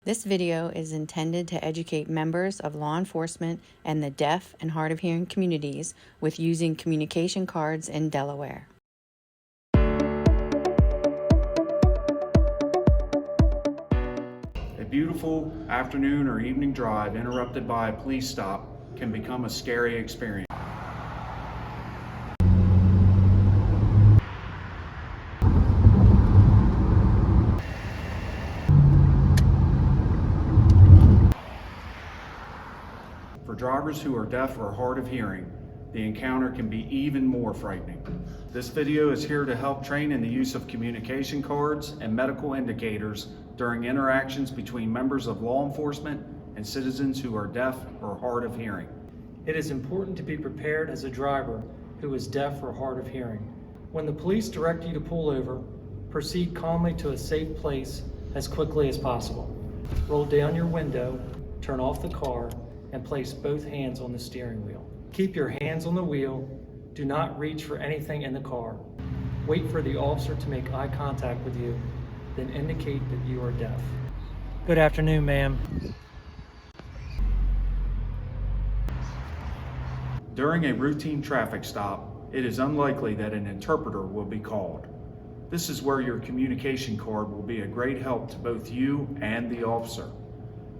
This video is intended to educate members of law enforcement and the deaf and hard of hearing communities with using communication cards in Delaware. A beautiful afternoon or evening drive interrupted by a police stop can become a scary experience. For drivers who are deaf or hard of hearing, the encounter can be even more frightening. This video is here to help train in the use of communication cards and medical indicators during interactions between members of law enforcement and citizens who are deaf or hard of hearing. It is important to be prepared as a driver who is deaf or hard of hearing. When the police direct you to pull over, proceed calmly to a safe place as quickly as possible. Roll down your window, turn off the car, and place both hands on the steering wheel. Keep your hands on the wheel. Do not reach for anything in the car. Wait for the officer to make eye contact with you, then indicate that you are deaf. Good afternoon, ma'am. During a routine traffic stop, it is unlikely that an interpreter will be called. This is where your communication card will be a great help to both you and the officer.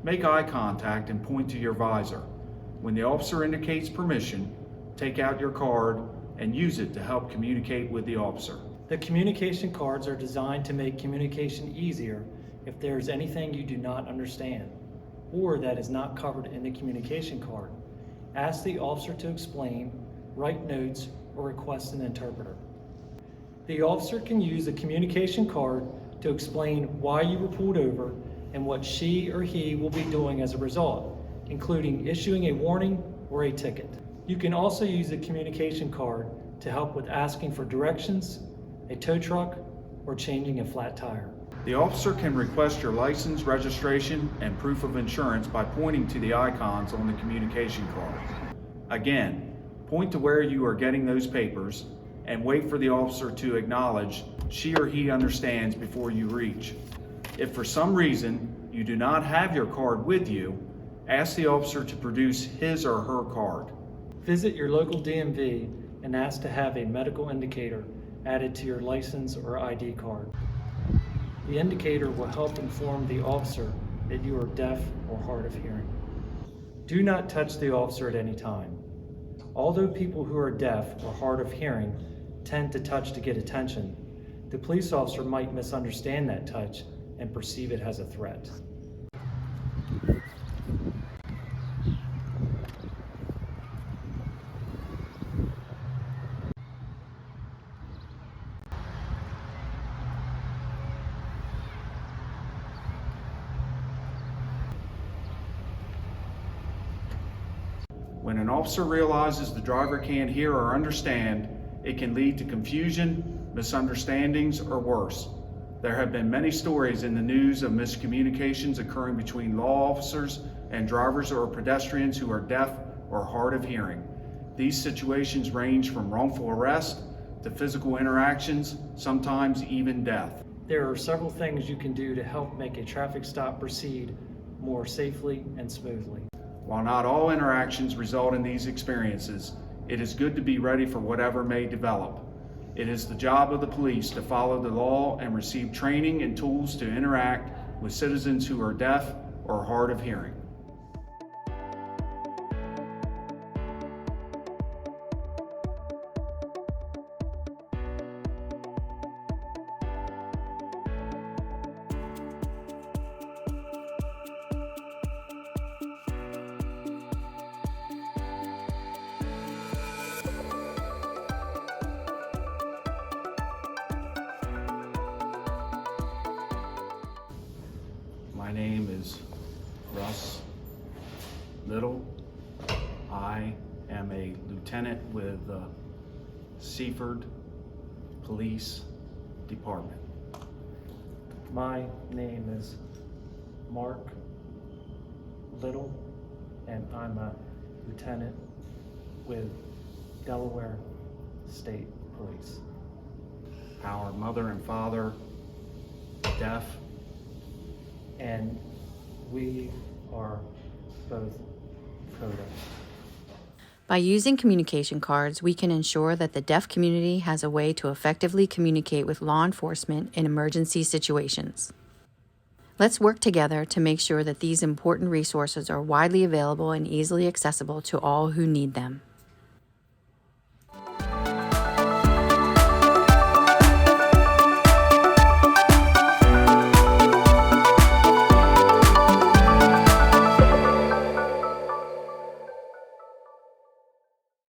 Make eye contact and point to your visor. When the officer indicates permission, take out your card and use it to help communicate with the officer. The communication cards are designed to make communication easier if there is anything you do not understand or that is not covered in the communication card. Ask the officer to explain, write notes, or request an interpreter. The officer can use the communication card to explain why you were pulled over and what she or he will be doing as a result, including issuing a warning or a ticket. You can also use the communication card to help with asking for directions, a tow truck, or changing a flat tire. The officer can request your license, registration, and proof of insurance by pointing to the icons on the communication card. Again, point to where you are getting those papers and wait for the officer to acknowledge she or he understands before you reach. If for some reason you do not have your card with you, ask the officer to produce his or her card. Visit your local DMV and ask to have a medical indicator added to your license or ID card. The indicator will help inform the officer that you are deaf or hard of hearing. Do not touch the officer at any time. Although people who are deaf or hard of hearing tend to touch to get attention, the police officer might misunderstand that touch and perceive it as a threat. When an officer realizes the driver can't hear or understand, it can lead to confusion, misunderstandings, or worse. There have been many stories in the news of miscommunications occurring between law officers and drivers or pedestrians who are deaf or hard of hearing. These situations range from wrongful arrest to physical interactions, sometimes even death. There are several things you can do to help make a traffic stop proceed more safely and smoothly. While not all interactions result in these experiences, it is good to be ready for whatever may develop. It is the job of the police to follow the law and receive training and tools to interact with citizens who are deaf or hard of hearing. My name is Russ Little. I am a lieutenant with the Seaford Police Department. My name is Mark Little, and I'm a lieutenant with Delaware State Police. Our mother and father, deaf, and we are both CODA. By using communication cards, we can ensure that the deaf community has a way to effectively communicate with law enforcement in emergency situations. Let's work together to make sure that these important resources are widely available and easily accessible to all who need them.